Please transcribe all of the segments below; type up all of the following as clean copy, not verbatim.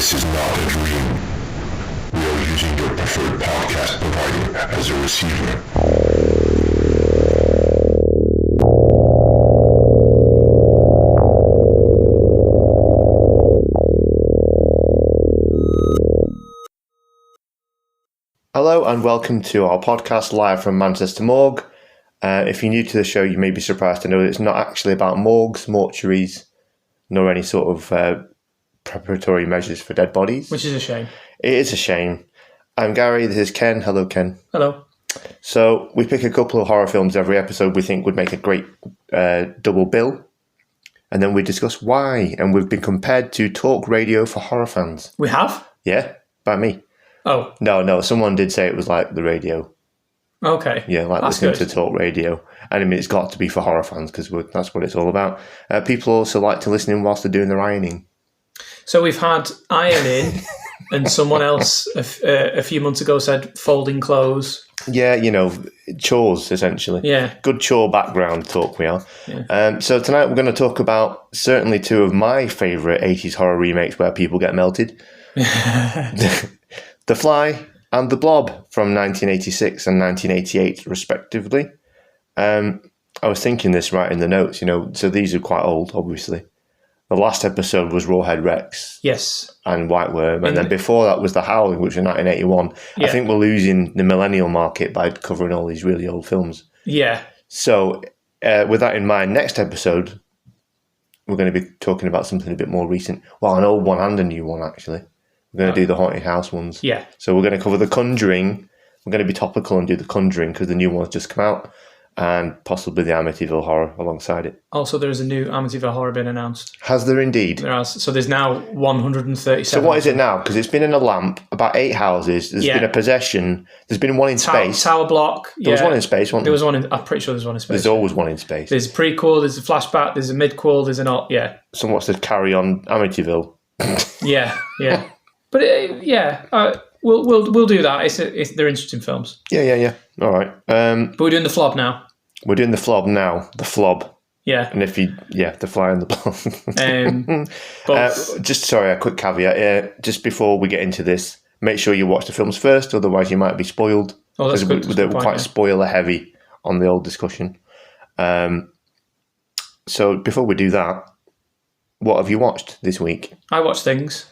This is not a dream. We are using your preferred podcast provider as a receiver. Hello and welcome to our podcast live from Manchester Morgue. If you're new to the show, you may be surprised to know that it's not actually about morgues, mortuaries, nor any sort of preparatory measures for dead bodies. Which is a shame. It is a shame. I'm Gary, this is Ken. Hello, Ken. Hello. So we pick a couple of horror films every episode we think would make a great double bill. And then we discuss why. And we've been compared to talk radio for horror fans. We have? Yeah, by me. Oh. No, someone did say it was like the radio. Okay. Yeah, like that's listening good. to talk radio. And I mean, it's got to be for horror fans because that's what it's all about. People also like to listen in whilst they're doing their ironing. So we've had ironing and someone else a few months ago said folding clothes. Yeah, chores, essentially. Yeah. Good chore background talk we are. Yeah. So tonight we're going to talk about certainly two of my favourite 80s horror remakes where people get melted. The Fly and The Blob from 1986 and 1988, respectively. I was thinking this right in the notes, so these are quite old, obviously. The last episode was Rawhead Rex. Yes. And White Worm. And then before that was The Howling, which was 1981. Yeah. I think we're losing the millennial market by covering all these really old films. Yeah. So with that in mind, next episode, we're going to be talking about something a bit more recent. Well, an old one and a new one, actually. We're going to do the haunted house ones. Yeah. So we're going to cover The Conjuring. We're going to be topical and do The Conjuring because the new one's just come out. And possibly the Amityville Horror alongside it. Also, there is a new Amityville Horror been announced. Has there indeed? There has. So there's now 137. So what is it now? Because it's been in a lamp, about 8 houses. There's been a possession. There's been one in space. Tower block. There was one in space, wasn't there? There was one in... I'm pretty sure there's one in space. There's always one in space. There's a prequel, there's a flashback, there's a midquel, there's an... So what's the carry on Amityville? Yeah. But we'll do that. They're interesting films. Yeah. All right. But we're doing The Flob now. We're doing The Flob now. The Flob. Yeah. And The Fly and The Blob. Just a quick caveat. Just before we get into this, make sure you watch the films first, otherwise you might be spoiled. Oh, that's good. They're quite spoiler heavy on the old discussion. So before we do that, what have you watched this week? I watched things.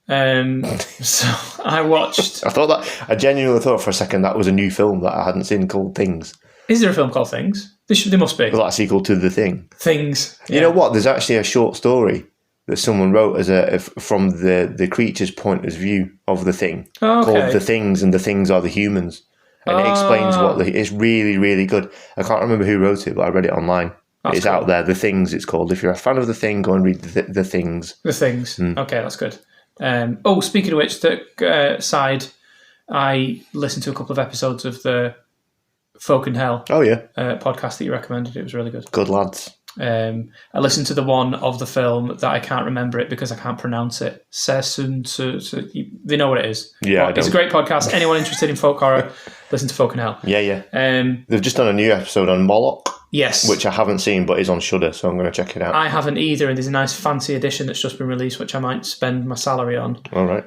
So I watched... I genuinely thought for a second that was a new film that I hadn't seen called Things. Is there a film called Things? There must be. Was that a sequel to The Thing? Things. Yeah. You know what? There's actually a short story that someone wrote from the creature's point of view of The Thing called The Things, and the things are the humans. And it explains it's really, really good. I can't remember who wrote it, but I read it online. It's cool. Out there. The Things, it's called. If you're a fan of The Thing, go and read The Things. The Things. Okay, that's good. Speaking of which, side, I listened to a couple of episodes of the Folk in Hell podcast that you recommended. It was really good. Good lads. I listened to the one of the film that I can't remember it because I can't pronounce it. They know what it is. Yeah, it's a great podcast. Anyone interested in folk horror, listen to Folk in Hell. Yeah. They've just done a new episode on Moloch. Yes. Which I haven't seen, but is on Shudder, so I'm going to check it out. I haven't either, and there's a nice fancy edition that's just been released, which I might spend my salary on. All right.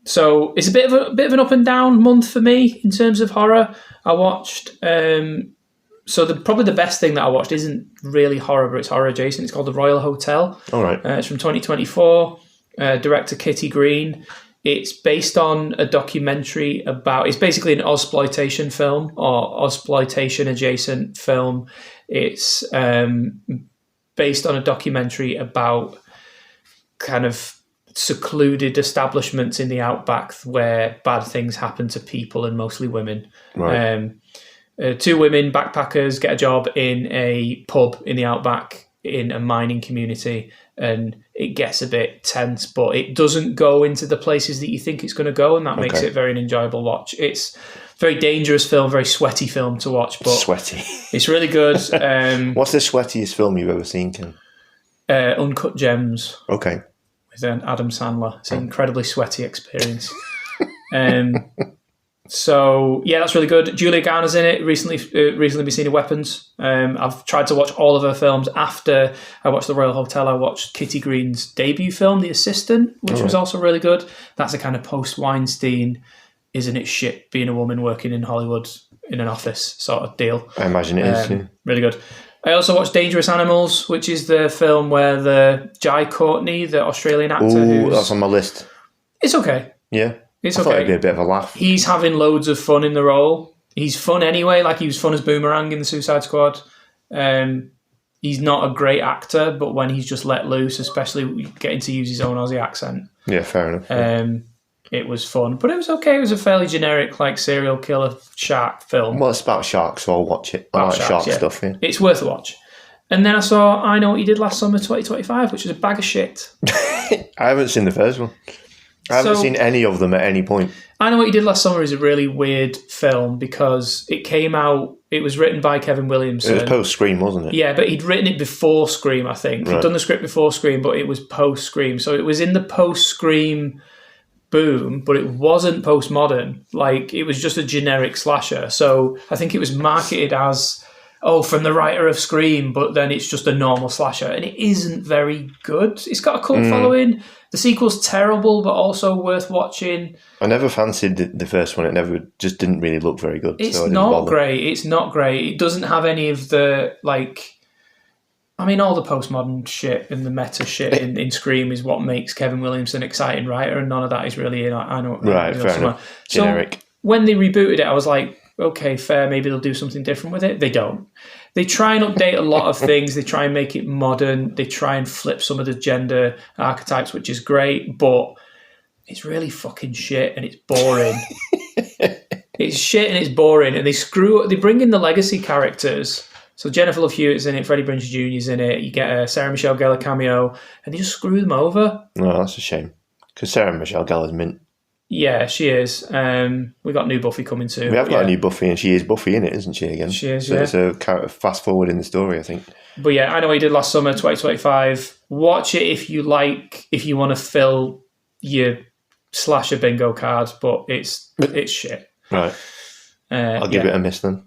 So it's a bit of an up and down month for me in terms of horror. I watched. Probably the best thing that I watched isn't really horror, but it's horror adjacent. It's called The Royal Hotel. All right. It's from 2024. Director Kitty Green. It's based on a documentary about... It's basically an Ozploitation film or Ozploitation adjacent film. It's based on a documentary about kind of secluded establishments in the outback where bad things happen to people and mostly women. Right. 2 women backpackers get a job in a pub in the outback in a mining community, and it gets a bit tense, but it doesn't go into the places that you think it's going to go, and that makes it very an enjoyable watch. It's a very dangerous film, very sweaty film to watch, but sweaty. It's really good. What's the sweatiest film you've ever seen, Ken? Uncut Gems. Okay. With Adam Sandler. It's an incredibly sweaty experience. So yeah, that's really good. Julia Garner's in it. Recently been seen in Weapons. I've tried to watch all of her films. After I watched The Royal Hotel, I watched Kitty Green's debut film, The Assistant, which was also really good. That's a kind of post-Weinstein, isn't it shit being a woman working in Hollywood in an office sort of deal. I imagine it is. Yeah. Really good. I also watched Dangerous Animals, which is the film where the Jai Courtney, the Australian actor, that's on my list. It's okay. Yeah. It's I okay. thought it'd be a bit of a laugh. He's having loads of fun in the role. He's fun anyway, like he was fun as Boomerang in the Suicide Squad. He's not a great actor, but when he's just let loose, especially getting to use his own Aussie accent. Yeah, fair enough. It was fun, but it was okay. It was a fairly generic, like, serial killer shark film. Well, it's about sharks, so I'll watch it. I like shark stuff, yeah. It's worth a watch. And then I saw I Know What You Did Last Summer 2025, which is a bag of shit. I haven't seen the first one. I haven't seen any of them at any point. I Know What You Did Last Summer is a really weird film because it came out, it was written by Kevin Williamson. It was post-Scream, wasn't it? Yeah, but he'd written it before Scream, I think. He'd done the script before Scream, but it was post-Scream. So it was in the post-Scream boom, but it wasn't postmodern. Like, it was just a generic slasher. So I think it was marketed as, from the writer of Scream, but then it's just a normal slasher. And it isn't very good. It's got a cult following. The sequel's terrible, but also worth watching. I never fancied the first one. It just didn't really look very good. It's not great. It's not great. It doesn't have any of the, like... I mean, all the postmodern shit and the meta shit in Scream is what makes Kevin Williamson an exciting writer, and none of that is really in I Know. Right, fair enough. Generic. So when they rebooted it, I was like, okay, fair, maybe they'll do something different with it. They don't. They try and update a lot of things. They try and make it modern. They try and flip some of the gender archetypes, which is great, but it's really fucking shit and it's boring. It's shit and it's boring, and they bring in the legacy characters. So Jennifer Love Hewitt's in it, Freddie Prinze Jr. is in it, you get a Sarah Michelle Gellar cameo, and they just screw them over. No, that's a shame. Because Sarah Michelle Gellar's mint. Yeah, she is. We got new Buffy coming soon. We have got a new Buffy, and she is Buffy in it, isn't she, again? She is, so it's a fast forward in the story, I think. But yeah, I Know What You Did Last Summer, 2025. Watch it if you want to fill your slasher bingo card, but it's shit. Right. I'll give it a miss then.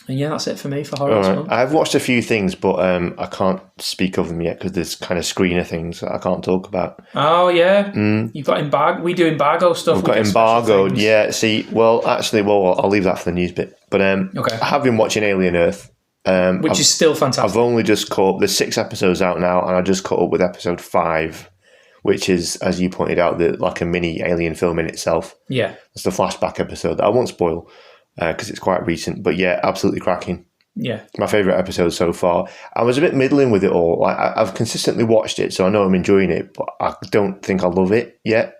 And yeah, that's it for me for horror this month. I've watched a few things, but I can't speak of them yet because there's kind of screener things that I can't talk about. Oh, yeah? You've got embargo. We do embargo stuff. We've got embargoed, yeah. See, I'll leave that for the news bit. But okay. I have been watching Alien Earth. Which is still fantastic. I've only just caught... There's 6 episodes out now, and I just caught up with episode 5, which is, as you pointed out, like a mini Alien film in itself. Yeah. It's the flashback episode that I won't spoil. Because it's quite recent, but yeah, absolutely cracking. Yeah, my favourite episode so far. I was a bit middling with it all. Like, I've consistently watched it, so I know I'm enjoying it, but I don't think I love it yet.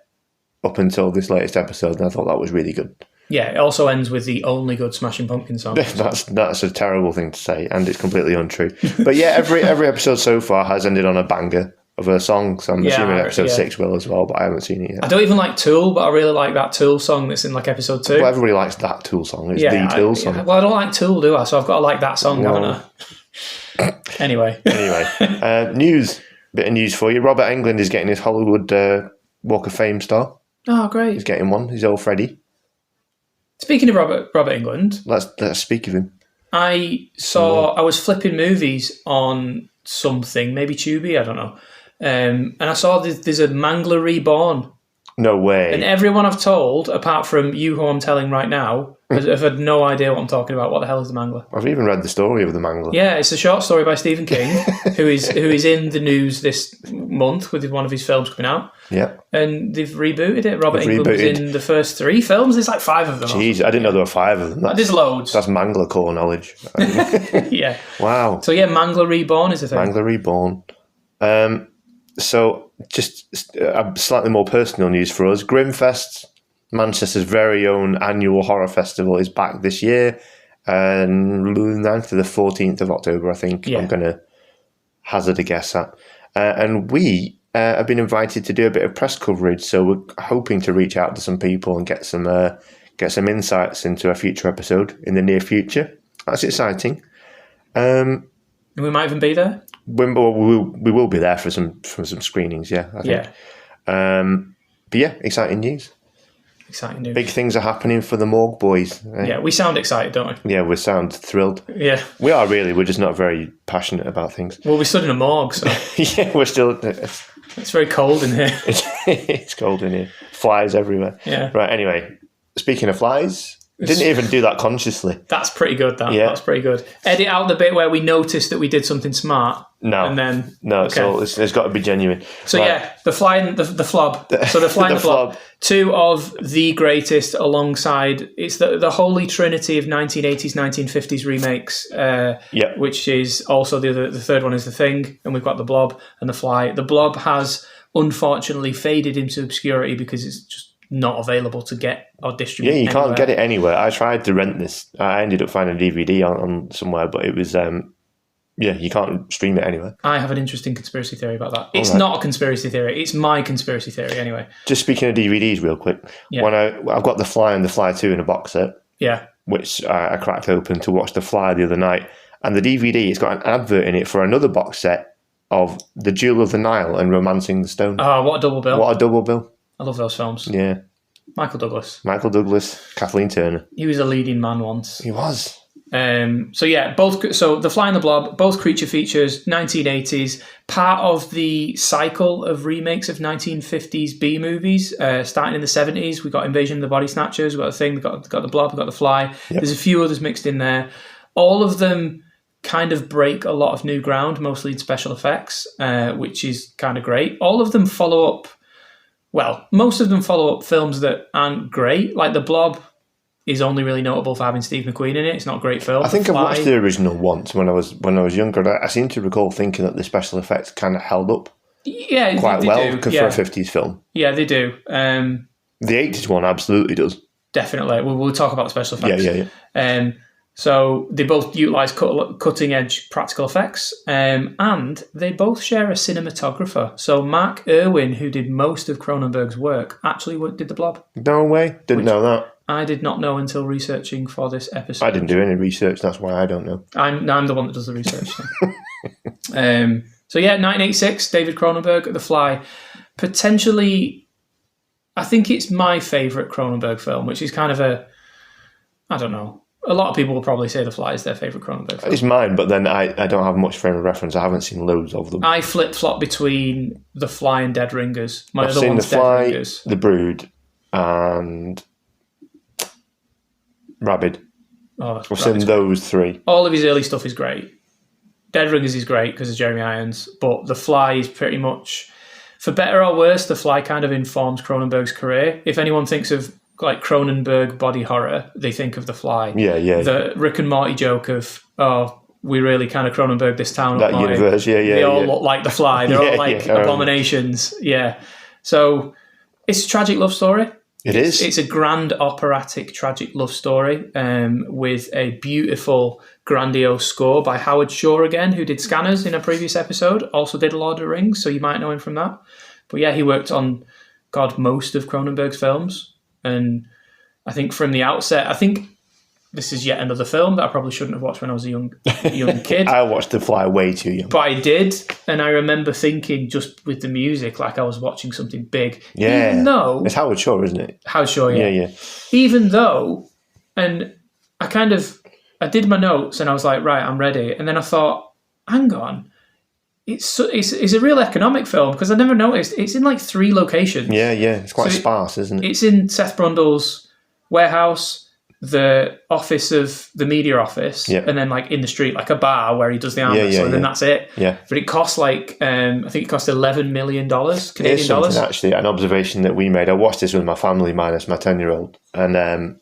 Up until this latest episode, and I thought that was really good. Yeah, it also ends with the only good Smashing Pumpkins song. That's a terrible thing to say, and it's completely untrue. But yeah, every episode so far has ended on a banger of a song, so I'm assuming episode 6 will as well, but I haven't seen it yet. I don't even like Tool, but I really like that Tool song that's in like episode 2. Well, everybody likes that Tool song. It's the Tool song. Well, I don't like Tool, do I? So I've got to like that song, haven't I? Anyway. News. Bit of news for you. Robert Englund is getting his Hollywood Walk of Fame star. Oh, great. He's getting one. He's old Freddie. Speaking of Robert Englund. Let's speak of him. I was flipping movies on something, maybe Tubi, I don't know. And I saw there's a Mangler Reborn. No way. And everyone I've told, apart from you who I'm telling right now, have had no idea what I'm talking about. What the hell is the Mangler? I've even read the story of the Mangler. Yeah, it's a short story by Stephen King, who is in the news this month with one of his films coming out. Yeah. And they've rebooted it. Robert Englund was in the first 3 films. There's like 5 of them. Jeez, I didn't know there were 5 of them. There's loads. That's Mangler core knowledge. Yeah. Wow. So yeah, Mangler Reborn is a thing. Mangler Reborn. So just slightly more personal news for us. Grimfest, Manchester's very own annual horror festival, is back this year. And 9th to the 14th of October, I think. Yeah. I'm going to hazard a guess at. And we have been invited to do a bit of press coverage. So we're hoping to reach out to some people and get some insights into a future episode in the near future. That's exciting. We might even be there. We will be there for some screenings, yeah. I think. Yeah. But yeah, exciting news. Exciting news. Big things are happening for the Morgue boys. Yeah, we sound excited, don't we? Yeah, we sound thrilled. Yeah. We are really. We're just not very passionate about things. Well, we stood in a morgue, so... Yeah, we're still... It's very cold in here. It's cold in here. Flies everywhere. Yeah. Right, anyway, speaking of flies... Didn't even do that consciously. That's pretty good, that. Yeah. That's pretty good. Edit out the bit where we noticed that we did something smart. No. And then... No, okay. So it's got to be genuine. So yeah, the fly and the flob. So the fly and the flob. Two of the greatest alongside... It's the holy trinity of 1980s, 1950s remakes. Which is also the third one is The Thing. And we've got the Blob and the Fly. The Blob has unfortunately faded into obscurity because it's just not available to get or distribute. Yeah, you anywhere. Can't get it anywhere. I tried to rent this. I ended up finding a DVD on somewhere, but it was you can't stream it anywhere. I have an interesting conspiracy theory about that. It's not a conspiracy theory. It's my conspiracy theory anyway. Just speaking of DVDs real quick, when I've got The Fly and The Fly 2 in a box set, which I cracked open to watch The Fly the other night, and the DVD, it's got an advert in it for another box set of The Jewel of the Nile and Romancing the Stone. Oh, what a double bill. What a double bill. I love those films. Yeah. Michael Douglas, Kathleen Turner. He was a leading man once. He was. Both. So The Fly and the Blob, both creature features, 1980s, part of the cycle of remakes of 1950s B movies. Starting in the 70s, we got Invasion of the Body Snatchers, we got The Thing, we got the Blob, we got The Fly. Yep. There's a few others mixed in there. All of them kind of break a lot of new ground, mostly in special effects, which is kind of great. All of them follow up. Well, most of them follow up films that aren't great. Like The Blob is only really notable for having Steve McQueen in it. It's not a great film. I think I've watched the original once when I was younger. I seem to recall thinking that the special effects kind of held up quite well for a 50s film. Yeah, they do. The 80s one absolutely does. Definitely. We'll talk about the special effects. Yeah. So they both utilise cutting-edge practical effects, and they both share a cinematographer. So Mark Irwin, who did most of Cronenberg's work, actually did The Blob. No way. Didn't know that. I did not know until researching for this episode. I didn't do any research, that's why I don't know. I'm the one that does the research. 1986, David Cronenberg, The Fly. Potentially, I think it's my favourite Cronenberg film, which is kind of I don't know. A lot of people will probably say The Fly is their favourite Cronenberg film. It's mine, but then I don't have much frame of reference. I haven't seen loads of them. I flip-flop between The Fly and Dead Ringers. I've seen The Fly, The Brood, and Rabid. I've seen those three. All of his early stuff is great. Dead Ringers is great because of Jeremy Irons, but The Fly is pretty much, for better or worse, The Fly kind of informs Cronenberg's career. If anyone thinks of like Cronenberg body horror, they think of The Fly. Yeah. The Rick and Morty joke of, we really kind of Cronenberg this town. That universe, They all look like The Fly. They're all like abominations. Yeah. So it's a tragic love story. It is. It's a grand operatic tragic love story with a beautiful, grandiose score by Howard Shore again, who did Scanners in a previous episode. Also did Lord of the Rings, so you might know him from that. But yeah, he worked on, most of Cronenberg's films. And I think from the outset, I think this is yet another film that I probably shouldn't have watched when I was a young kid. I watched The Fly way too young. But I did, and I remember thinking just with the music, like I was watching something big. Yeah. Even though... It's Howard Shore, isn't it? Howard Shore, yeah. Yeah. Even though, and I did my notes and I was like, right, I'm ready. And then I thought, hang on. It's a real economic film because I never noticed. It's in like 3 locations. Yeah. It's quite sparse, isn't it? It's in Seth Brundle's warehouse, the office of the media office, and then like in the street, like a bar where he does the arm wrestle, and then that's it. Yeah. But it costs like, I think it cost $11 million Canadian Here's something, dollars. actually, an observation that we made. I watched this with my family, minus my 10-year-old, and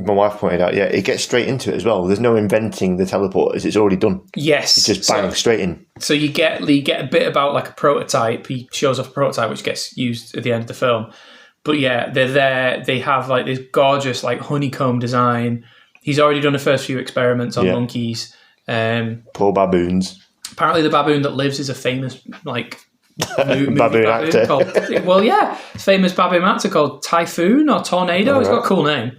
my wife pointed out, it gets straight into it as well. There's no inventing the teleporters; it's already done. Yes, it's just bang straight in. So you get a bit about like a prototype. He shows off a prototype which gets used at the end of the film. But yeah, they're there. They have like this gorgeous like honeycomb design. He's already done the first few experiments on monkeys. Poor baboons. Apparently, the baboon that lives is a famous like baboon actor. Famous baboon actor called Typhoon or Tornado. Right. He's got a cool name.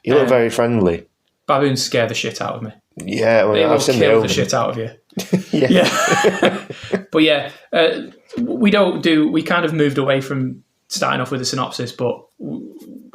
You look very friendly. Baboons scare the shit out of me. Yeah, well, they will kill the shit out of you. yeah. But yeah, we kind of moved away from starting off with a synopsis, but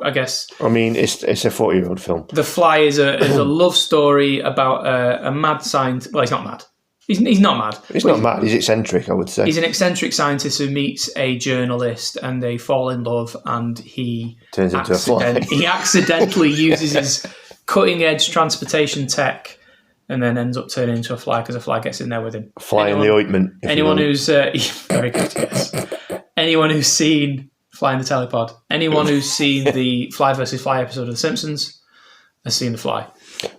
I guess... I mean, it's a 40-year-old film. The Fly is a love story about a mad scientist. Well, he's not mad. He's not mad. He's not mad. He's eccentric, I would say. He's an eccentric scientist who meets a journalist, and they fall in love, and he turns into a fly. He accidentally uses his cutting-edge transportation tech, and then ends up turning into a fly because a fly gets in there with him. Fly in the ointment. Anyone who's very good, yes. Anyone who's seen Fly in the Telepod, anyone who's seen the Fly versus Fly episode of The Simpsons has seen The Fly.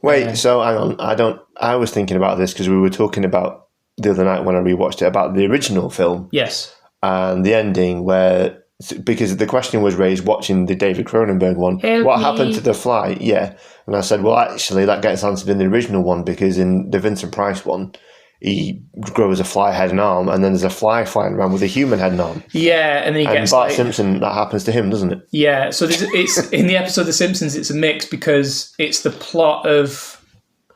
Wait, so hang on. I was thinking about this because we were talking about the other night when I rewatched it about the original film. Yes. And the ending where, because the question was raised watching the David Cronenberg one, what happened to the fly? Yeah. And I said, well, actually, that gets answered in the original one because in the Vincent Price one, he grows a fly head and arm, and then there's a fly flying around with a human head and arm. Yeah, and then he gets Bart Simpson, that happens to him, doesn't it? Yeah, so it's in the episode of The Simpsons, it's a mix because it's the plot of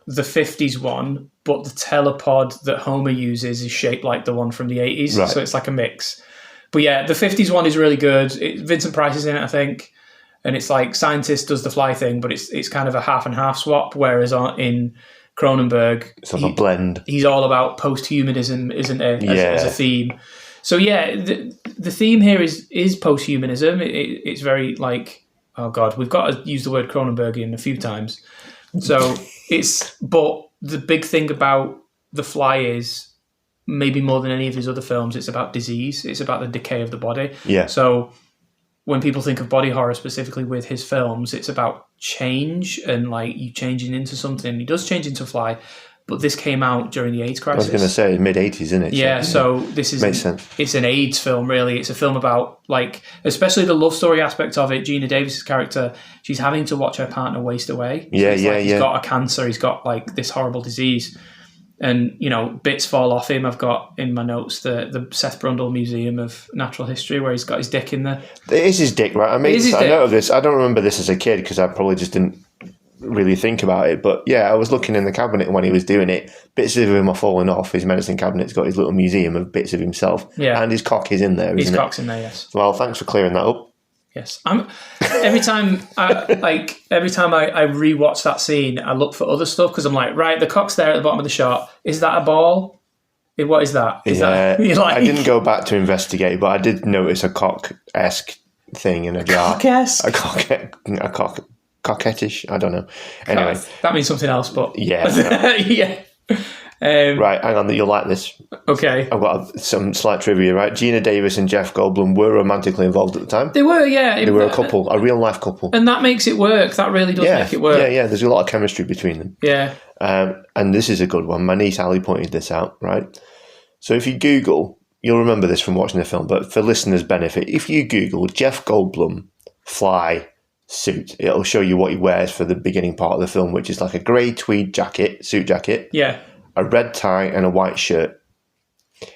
the 50s one, but the telepod that Homer uses is shaped like the one from the 80s, right. So it's like a mix. But yeah, the 50s one is really good. Vincent Price is in it, I think, and it's like scientist does the fly thing, but it's kind of a half and half swap, whereas in Cronenberg, it's like a blend. He's all about post-humanism, isn't it? As a theme. So yeah, the theme here is post-humanism. It's very like, oh god, we've got to use the word Cronenbergian a few times. So but the big thing about The Fly is, maybe more than any of his other films, it's about disease. It's about the decay of the body. Yeah. So when people think of body horror specifically with his films, it's about change and like you changing into something. He does change into a fly, but this came out during the AIDS crisis. I was going to say mid-80s, isn't it? Yeah, so this is... Makes sense. It's an AIDS film, really. It's a film about, like, especially the love story aspect of it. Gina Davis's character, she's having to watch her partner waste away. So he's got a cancer. He's got, like, this horrible disease. And, you know, bits fall off him. I've got in my notes the Seth Brundle Museum of Natural History where he's got his dick in there. It is his dick, right? I mean, I know this. I don't remember this as a kid because I probably just didn't really think about it. But yeah, I was looking in the cabinet when he was doing it. Bits of him are falling off. His medicine cabinet's got his little museum of bits of himself. Yeah. And his cock is in there, isn't it? His cock's in there, yes. Well, thanks for clearing that up. Yes, every time I rewatch that scene, I look for other stuff because I'm like, right, the cock's there at the bottom of the shot. Is that a ball? What is that? I didn't go back to investigate, but I did notice a cock-esque thing in a jar. Cock-esque? A coquettish. I don't know. Anyway, that means something else, but yeah, yeah. Right, hang on, you'll like this. Okay. I've got some slight trivia, right? Gina Davis and Jeff Goldblum were romantically involved at the time. They were, yeah. They were a couple, a real-life couple. And that makes it work. That really does make it work. Yeah, there's a lot of chemistry between them. Yeah. And this is a good one. My niece Ali pointed this out, right? So if you Google, you'll remember this from watching the film, but for listeners' benefit, if you Google Jeff Goldblum fly suit, it'll show you what he wears for the beginning part of the film, which is like a grey tweed suit jacket. Yeah. A red tie and a white shirt.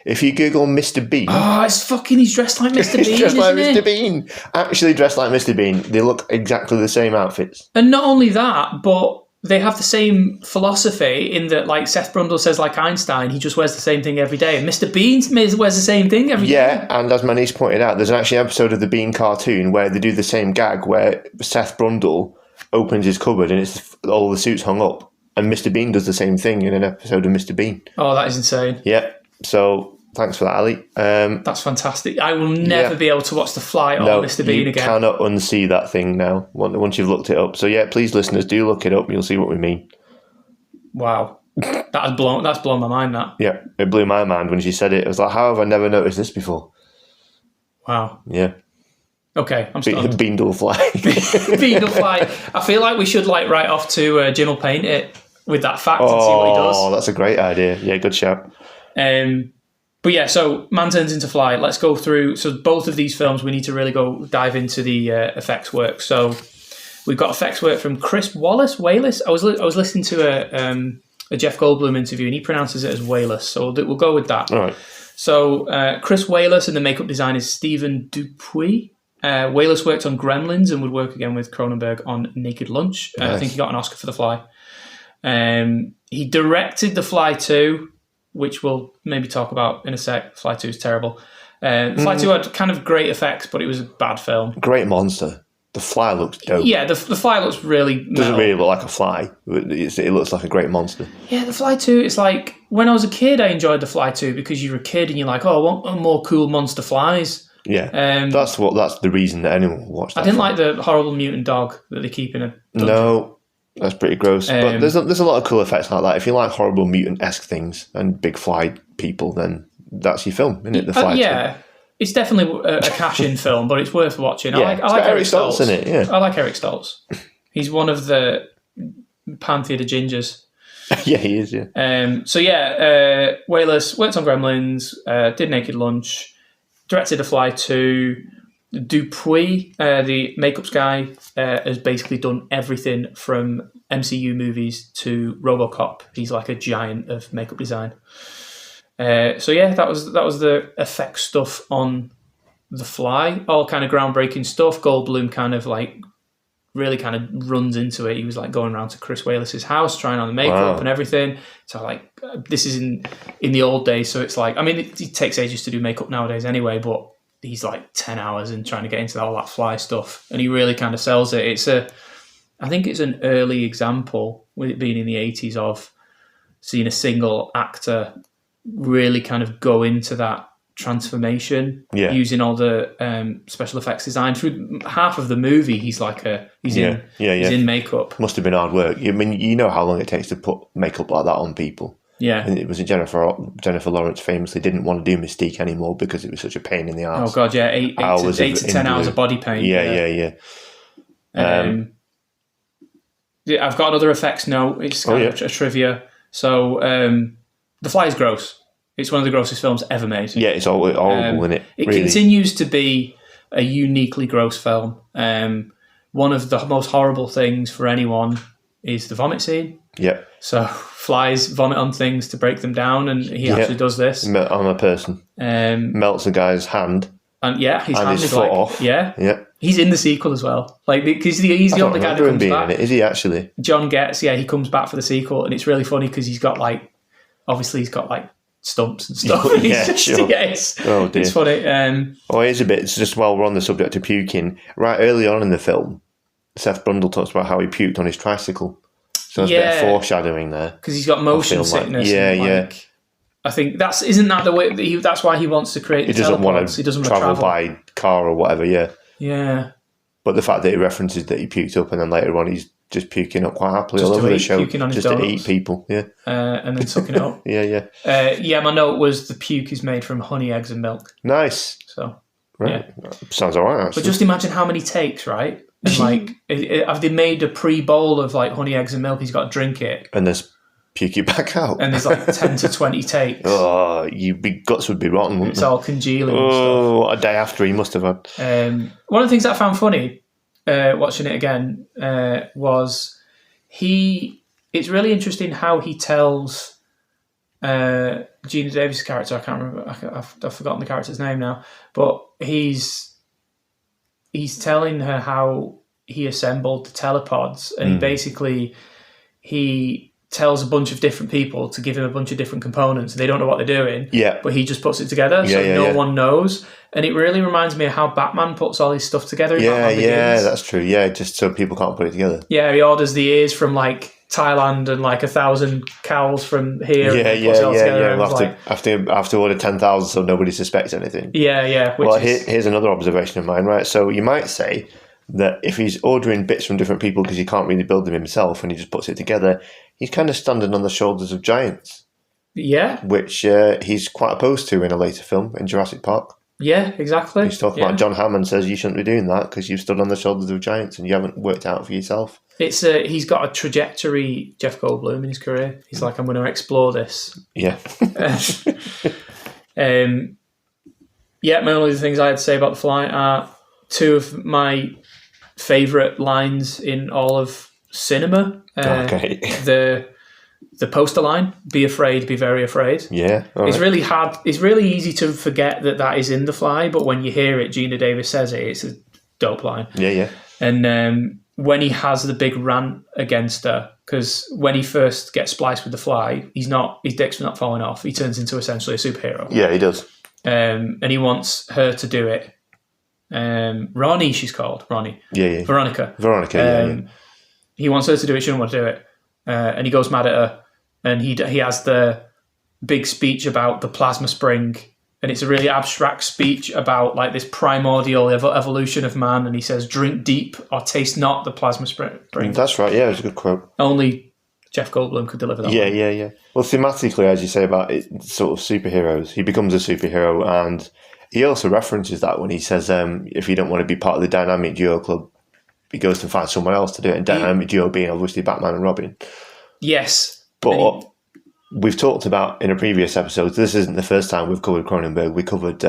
If you Google Mr. Bean... Oh, he's dressed like Mr. Bean, He's dressed like Mr. Bean. Actually dressed like Mr. Bean. They look exactly the same outfits. And not only that, but they have the same philosophy in that, like, Seth Brundle says, like Einstein, he just wears the same thing every day. And Mr. Bean wears the same thing every day. Yeah, and as my niece pointed out, there's actually an episode of the Bean cartoon where they do the same gag where Seth Brundle opens his cupboard and it's all the suits hung up. And Mr. Bean does the same thing in an episode of Mr. Bean. Oh, that is insane. Yeah. So, thanks for that, Ali. That's fantastic. I will never be able to watch The Fly or Mr. Bean again. You cannot unsee that thing now once you've looked it up. So, yeah, please, listeners, do look it up. You'll see what we mean. Wow. That's blown my mind, that. Yeah, it blew my mind when she said it. I was like, how have I never noticed this before? Wow. Yeah. Okay, I'm stunned. Beandle Fly. Beandle Fly. I feel like we should write off to Jim will paint it with that fact and see what he does. Oh, that's a great idea. Yeah, good shout. But yeah, so Man Turns Into Fly. Let's go through. So both of these films, we need to really dive into the effects work. So we've got effects work from Chris Wallace. I was listening to a Jeff Goldblum interview, and he pronounces it as Wallace. So we'll go with that. All right. So Chris Wallace, and the makeup designer is Stephen Dupuis. Wallace worked on Gremlins and would work again with Cronenberg on Naked Lunch. Nice. I think he got an Oscar for The Fly. He directed The Fly 2, which we'll maybe talk about in a sec. Fly 2 is terrible. Fly 2 had kind of great effects, but it was a bad film. Great monster. The fly looks dope. Yeah, the fly looks really metal. Doesn't really look like a fly. It looks like a great monster. Yeah, the Fly 2, it's like, when I was a kid, I enjoyed the Fly 2 because you were a kid and you're like, oh, I want more cool monster flies. Yeah, that's the reason that anyone will watch that. I didn't like the horrible mutant dog that they keep in a dungeon. No, that's pretty gross. But there's a lot of cool effects like that. If you like horrible mutant-esque things and big fly people, then that's your film, isn't it? The Fly 2. It's definitely a cash-in film, but it's worth watching. Yeah, I like Eric Stoltz in it. Yeah, I like Eric Stoltz. He's one of the Pantheon of Gingers. Yeah, he is. Yeah. Wayless worked on Gremlins, did Naked Lunch, directed A Fly 2. Dupuis, the makeups guy, has basically done everything from MCU movies to RoboCop. He's like a giant of makeup design. That was the effects stuff on The Fly. All kind of groundbreaking stuff. Goldblum kind of like really kind of runs into it. He was like going around to Chris Wayless's house trying on the makeup and everything. So like this is in the old days. So it's like, I mean, it takes ages to do makeup nowadays anyway, but he's like 10 hours and trying to get into all that fly stuff. And he really kind of sells it. I think it's an early example, with it being in the 80s, of seeing a single actor really kind of go into that transformation using all the special effects design. Through half of the movie, he's in makeup. Must have been hard work. I mean, you know how long it takes to put makeup like that on people. Yeah, and it was Jennifer Lawrence famously didn't want to do Mystique anymore because it was such a pain in the arse. Oh god, yeah, 8 to 10 hours of body paint. Yeah. I've got another effects note. It's kind of a trivia. So, The Fly is gross. It's one of the grossest films ever made. Yeah, it's horrible, isn't it? It continues to be a uniquely gross film. One of the most horrible things for anyone is the vomit scene. Yeah. So flies vomit on things to break them down, and he actually does this on a person. Melts a guy's hand. And his hand his is foot like off. Yeah. He's in the sequel as well. Like, because he's the only guy that comes back. In it. Is he actually? John Getz, he comes back for the sequel, and it's really funny because he's got like stumps and stuff. Sure. It's funny. Here's a bit. It's just while we're on the subject of puking. Right early on in the film, Seth Brundle talks about how he puked on his tricycle. So there's a bit of foreshadowing there. Because he's got motion sickness. I think isn't that the way? That's why he wants to create. He doesn't want to travel by car or whatever. Yeah. Yeah. But the fact that he references that he puked up, and then later on he's just puking up quite happily all over the show, just to eat people. Yeah. And then sucking it up. Yeah. My note was the puke is made from honey, eggs, and milk. Nice. So. Right. Sounds all right. Actually. But just imagine how many takes, right? And like, have they made a pre-bowl of like honey, eggs, and milk? He's got to drink it, and there's puke it back out. And there's like 10 to 20 takes. Oh, guts would be rotten, wouldn't It's all congealing. Oh, what a day after he must have had. One of the things that I found funny watching it again was it's really interesting how he tells Gina Davis' character. I can't remember. I've forgotten the character's name now, but he's telling her how he assembled the telepods, and he tells a bunch of different people to give him a bunch of different components. They don't know what they're doing, but he just puts it together, so no one knows. And it really reminds me of how Batman puts all his stuff together. That's true. Yeah, just so people can't put it together. Yeah, he orders the ears from like Thailand and like 1,000 cows from here. Have to order 10,000 so nobody suspects anything. Here's another observation of mine, right? So you might say that if he's ordering bits from different people because he can't really build them himself and he just puts it together, he's kind of standing on the shoulders of giants. Yeah. Which he's quite opposed to in a later film, in Jurassic Park. Yeah, exactly. He's talking about John Hammond says you shouldn't be doing that because you've stood on the shoulders of giants and you haven't worked out for yourself. He's got a trajectory, Jeff Goldblum, in his career. He's like, I'm going to explore this. Yeah. My only things I had to say about The Fly are two of my favourite lines in all of cinema. The poster line, "Be afraid, be very afraid." Yeah. It's really hard. It's really easy to forget that is in The Fly, but when you hear it, Gina Davis says it, it's a dope line. Yeah. And when he has the big rant against her, because when he first gets spliced with the fly, his dick's not falling off. He turns into essentially a superhero. Yeah, he does. and he wants her to do it. Ronnie, she's called. Ronnie. Yeah. Veronica. Yeah. He wants her to do it. She doesn't want to do it. And he goes mad at her. And he has the big speech about the plasma spring. And it's a really abstract speech about like this primordial evolution of man. And he says, "Drink deep or taste not the plasma spring." That's right. Yeah, it's a good quote. Only Jeff Goldblum could deliver that. Yeah. Well, thematically, as you say about it, sort of superheroes, he becomes a superhero, and he also references that when he says, "If you don't want to be part of the dynamic duo club," he goes to find someone else to do it. And dynamic duo being obviously Batman and Robin. Yes, but we've talked about in a previous episode. This isn't the first time we've covered Cronenberg. We covered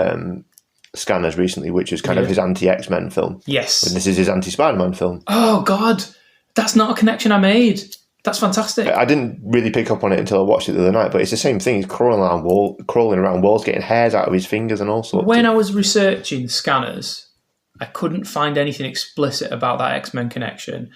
Scanners recently, which was kind of his anti-X-Men film. Yes, and this is his anti-Spider-Man film. Oh God, that's not a connection I made. That's fantastic. I didn't really pick up on it until I watched it the other night, but it's the same thing. He's crawling around walls, getting hairs out of his fingers and all sorts. When I was researching Scanners, I couldn't find anything explicit about that X-Men connection.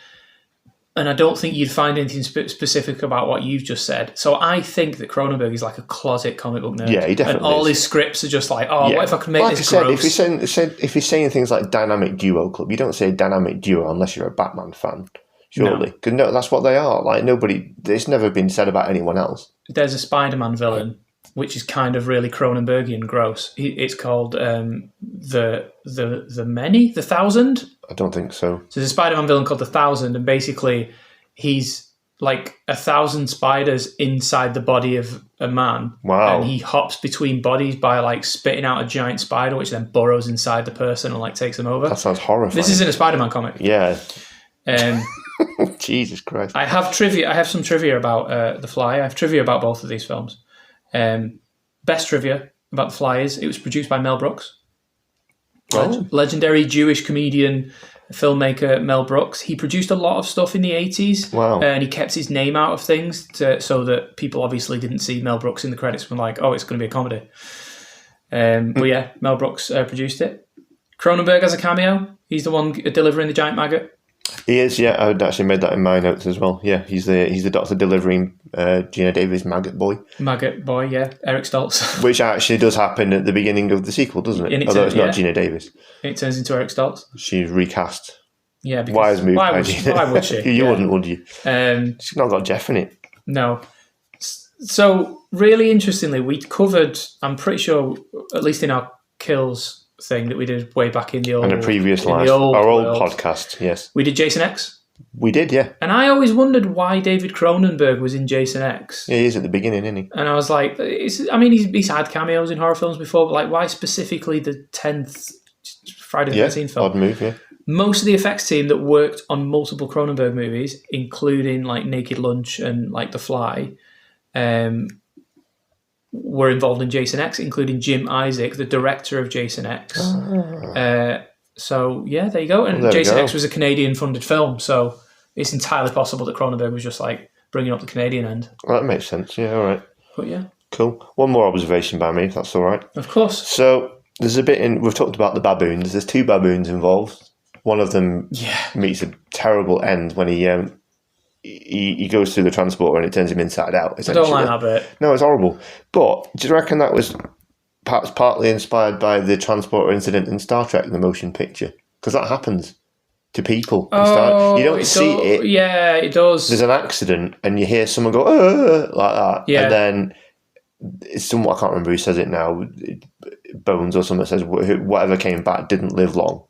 And I don't think you'd find anything specific about what you've just said. So I think that Cronenberg is like a closet comic book nerd. Yeah, he definitely And all is. his scripts are just like, what if I could make this like I gross? said, if you're saying things like dynamic duo club, you don't say dynamic duo unless you're a Batman fan. Surely, because no, that's what they are. Like it's never been said about anyone else. There's a Spider-Man villain, which is kind of really Cronenbergian gross. It's called the Thousand. I don't think so. So there's a Spider-Man villain called the Thousand, and basically he's like 1,000 spiders inside the body of a man. Wow! And he hops between bodies by like spitting out a giant spider, which then burrows inside the person and like takes them over. That sounds horrifying. This isn't a Spider-Man comic. Yeah. Jesus Christ. I have trivia. I have some trivia about The Fly. I have trivia about both of these films. Best trivia about The Fly is it was produced by Mel Brooks. Legendary Jewish comedian, filmmaker Mel Brooks. He produced a lot of stuff in the 80s. Wow. And he kept his name out of things so that people obviously didn't see Mel Brooks in the credits and were like, oh, it's going to be a comedy. But yeah, Mel Brooks produced it. Cronenberg has a cameo. He's the one delivering the giant maggot. He is, yeah. I would actually made that in my notes as well. Yeah, he's the doctor delivering Gina Davis' maggot boy. Maggot boy, yeah. Eric Stoltz. Which actually does happen at the beginning of the sequel, doesn't it? Although it's not Gina Davis. It turns into Eric Stoltz. She's recast. Yeah, because why would she? You wouldn't, would you? She's not got Jeff in it. No. So, really interestingly, we covered, I'm pretty sure, at least in our Kills thing that we did way back in the old... And a previous life. Our old podcast, yes. We did Jason X. We did, yeah. And I always wondered why David Cronenberg was in Jason X. Yeah, he is at the beginning, isn't he? And I was like, he's had cameos in horror films before, but like, why specifically the 10th Friday the 13th film? Odd move, yeah. Most of the effects team that worked on multiple Cronenberg movies, including like Naked Lunch and like The Fly, were involved in Jason X, including Jim Isaac, the director of Jason X. So, yeah, there you go. And Jason X was a Canadian-funded film, so it's entirely possible that Cronenberg was just, like, bringing up the Canadian end. Well, that makes sense, yeah, all right. But, yeah. Cool. One more observation by me, if that's all right. Of course. So, there's a bit we've talked about the baboons. There's 2 baboons involved. One of them meets a terrible end when he goes through the transporter and it turns him inside out, essentially. I don't like that bit. No, it's horrible. But do you reckon that was perhaps partly inspired by the transporter incident in Star Trek, the motion picture? Because that happens to people. You don't see it. Yeah, it does. There's an accident and you hear someone go, like that. Yeah. And then it's someone, I can't remember who says it now, Bones or someone says, whatever came back didn't live long.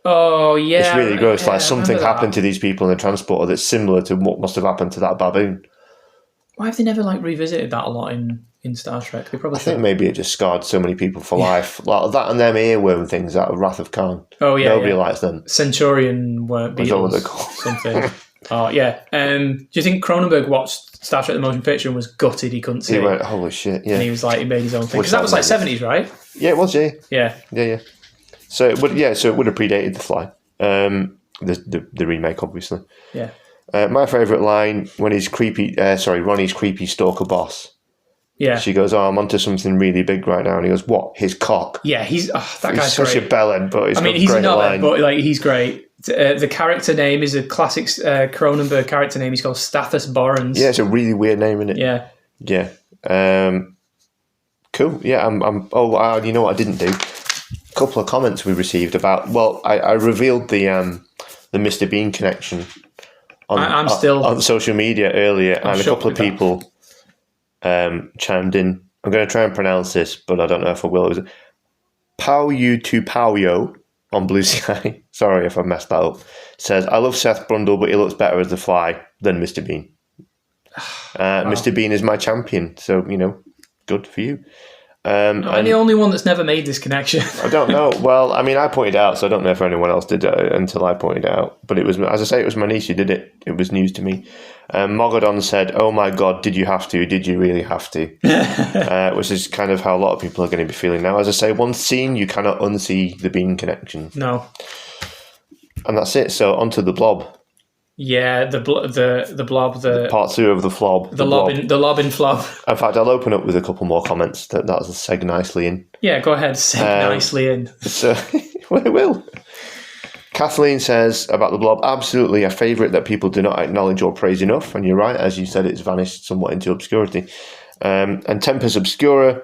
Oh, yeah. It's really gross. Yeah, like something happened to these people in the transporter that's similar to what must have happened to that baboon. Why have they never like revisited that a lot in Star Trek? They probably I think maybe it just scarred so many people for life. Like that and them earworm things out of Wrath of Khan. Oh, yeah. Nobody likes them. Centurion weren't Beatles. What they're called. Something. Oh, yeah. Do you think Cronenberg watched Star Trek the motion picture and was gutted he couldn't see it? He went, holy shit, yeah. And he was like, he made his own thing. Because that was like 70s, right? Yeah, it was, yeah. Yeah. Yeah. So it would have predated The Fly. The remake, obviously. Yeah. My favourite line when he's Ronnie's creepy stalker boss. Yeah. She goes, I'm onto something really big right now. And he goes, what? His cock. Yeah, that guy's he's such great. a bellend, but he's he's a not line. but like he's great. The character name is a classic Cronenberg character name. He's called Stathis Borans. Yeah, it's a really weird name, isn't it? Yeah. Yeah. Cool. Yeah. You know what I didn't do? A couple of comments we received about. Well, I revealed the Mr. Bean connection on social media earlier, and a couple of people chimed in. I'm going to try and pronounce this, but I don't know if I will. It was Pao-Yu to Pao-Yo on Blue Sky. Sorry if I messed that up. Says, I love Seth Brundle, but he looks better as the Fly than Mr. Bean. Wow. Mr. Bean is my champion, so, good for you. I'm the only one that's never made this connection. I don't know. Well, I mean, I pointed it out, so I don't know if anyone else did it until I pointed it out. But it was, as I say, it was my niece who did it. It was news to me. Mogodon said, oh my God, did you have to? Did you really have to? Which is kind of how a lot of people are going to be feeling now. As I say, once seen, you cannot unsee the Bean connection. No. And that's it. So on to the Blob. Yeah, the Blob, the part 2 of the Flob. The Lob in Flob. In fact, I'll open up with a couple more comments that'll seg nicely in. Yeah, go ahead, seg nicely in. So, well, it will. Kathleen says about the Blob, absolutely a favourite that people do not acknowledge or praise enough. And you're right, as you said, it's vanished somewhat into obscurity. And Tempest Obscura,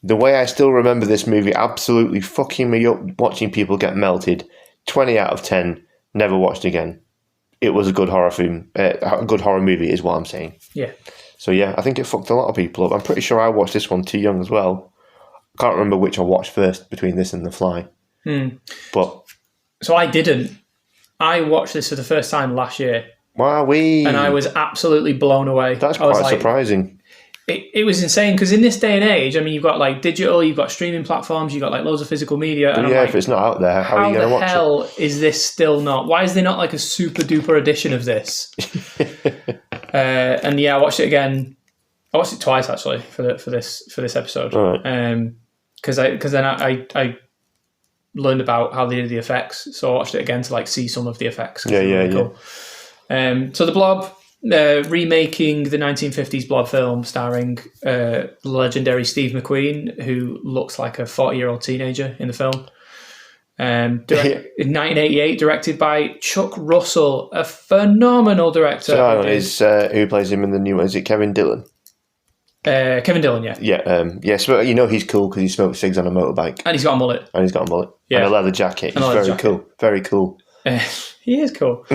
the way I still remember this movie absolutely fucking me up watching people get melted. 20 out of 10, never watched again. It was a good horror film. A good horror movie is what I'm saying. Yeah. So yeah, I think it fucked a lot of people up. I'm pretty sure I watched this one too young as well. I can't remember which I watched first between this and The Fly. But so I didn't. I watched this for the first time last year. Wowee. And I was absolutely blown away. That's quite surprising. It was insane because in this day and age, I mean, you've got like digital, you've got streaming platforms, you've got like loads of physical media. But and if it's not out there, how are you going to watch it? How the hell is this still not? Why is there not like a super duper edition of this? And yeah, I watched it again. I watched it twice actually for this episode. All right. Because then I learned about how they did the effects, so I watched it again to like see some of the effects. Yeah. Cool. So the Blob. Remaking the 1950s Blob film starring legendary Steve McQueen, who looks like a 40-year-old teenager in the film. In 1988, directed by Chuck Russell, a phenomenal director. So who plays him in the new one? Is it Kevin Dillon? Kevin Dillon, yeah. Yeah. So he's cool because he smokes cigs on a motorbike. And he's got a mullet. Yeah. And a leather jacket. He's very cool. Very cool. He is cool.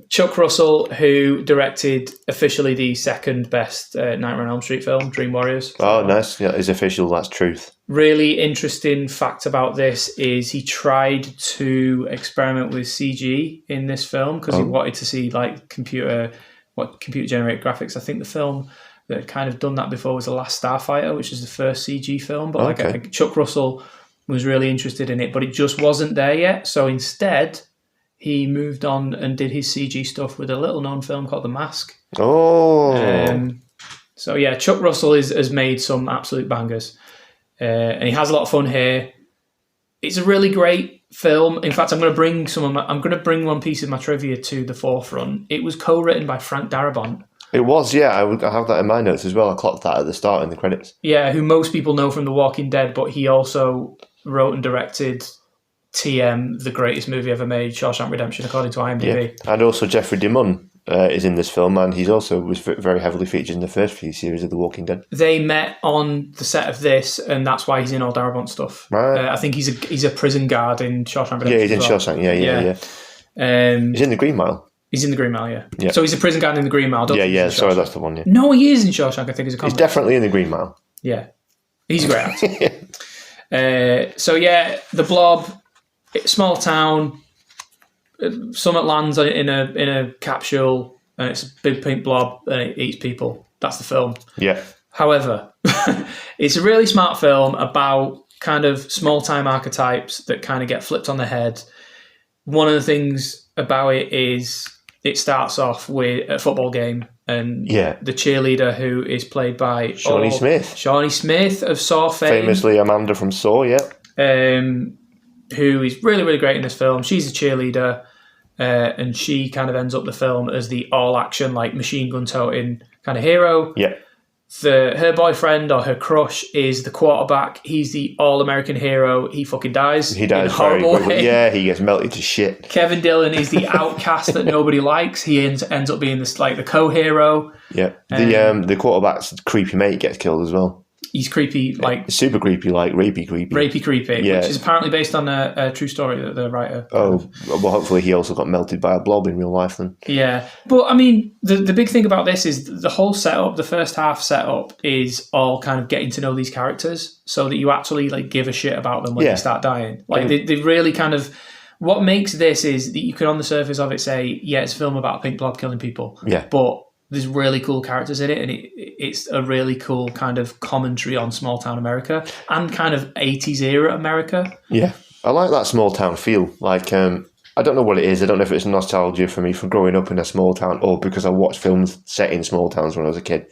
Chuck Russell, who directed officially the second best Nightmare on Elm Street film, Dream Warriors. Oh, nice. Yeah, it's official. That's truth. Really interesting fact about this is he tried to experiment with CG in this film because he wanted to see like computer generated graphics. I think the film that had kind of done that before was The Last Starfighter, which is the first CG film. But Chuck Russell was really interested in it, but it just wasn't there yet. So instead, he moved on and did his CG stuff with a little-known film called The Mask. Oh. So yeah, Chuck Russell has made some absolute bangers, and he has a lot of fun here. It's a really great film. In fact, I'm going to bring one piece of my trivia to the forefront. It was co-written by Frank Darabont. It was, yeah. I have that in my notes as well. I clocked that at the start in the credits. Yeah, who most people know from The Walking Dead, but he also wrote and directed TM, the greatest movie ever made, Shawshank Redemption, according to IMDb. Yeah. And also Jeffrey DeMunn is in this film, and he's also was very heavily featured in the first few series of The Walking Dead. They met on the set of this, and that's why he's in all Darabont stuff. Right. I think he's a prison guard in Shawshank Redemption. Yeah, he's in Shawshank. Yeah. He's in The Green Mile. He's in The Green Mile, yeah. So he's a prison guard in The Green Mile. Sorry, that's the one. Yeah. No, he is in Shawshank. I think he's a comedy. He's definitely in The Green Mile. Yeah, he's a great actor. So yeah, the Blob, small town. Summit lands in a capsule, and it's a big pink blob, and it eats people. That's the film. Yeah. However, it's a really smart film about kind of small time archetypes that kind of get flipped on the head. One of the things about it is it starts off with a football game, and the cheerleader, who is played by Shawnee Smith of Saw fame. Famously Amanda from Saw, who is really, really great in this film. She's a cheerleader, and she kind of ends up the film as the all-action, like, machine gun-toting kind of hero. Yeah. Her boyfriend or her crush is the quarterback. He's the all-American hero. He fucking dies. He dies very quickly. Yeah, he gets melted to shit. Kevin Dillon is the outcast that nobody likes. He ends up being this, like, the co-hero. Yeah. The quarterback's creepy mate gets killed as well. He's creepy, like super creepy, like rapey creepy, which is apparently based on a true story that the writer. Well, hopefully he also got melted by a blob in real life then. Yeah, but I mean, the big thing about this is the whole setup. The first half setup is all kind of getting to know these characters, so that you actually like give a shit about them when they start dying. Like they really kind of. What makes this is that you can, on the surface of it, say, yeah, it's a film about a pink blob killing people. Yeah, but there's really cool characters in it, and it's a really cool kind of commentary on small town America and kind of 80s era America. Yeah, I like that small town feel. Like, I don't know what it is. I don't know if it's nostalgia for me from growing up in a small town or because I watched films set in small towns when I was a kid.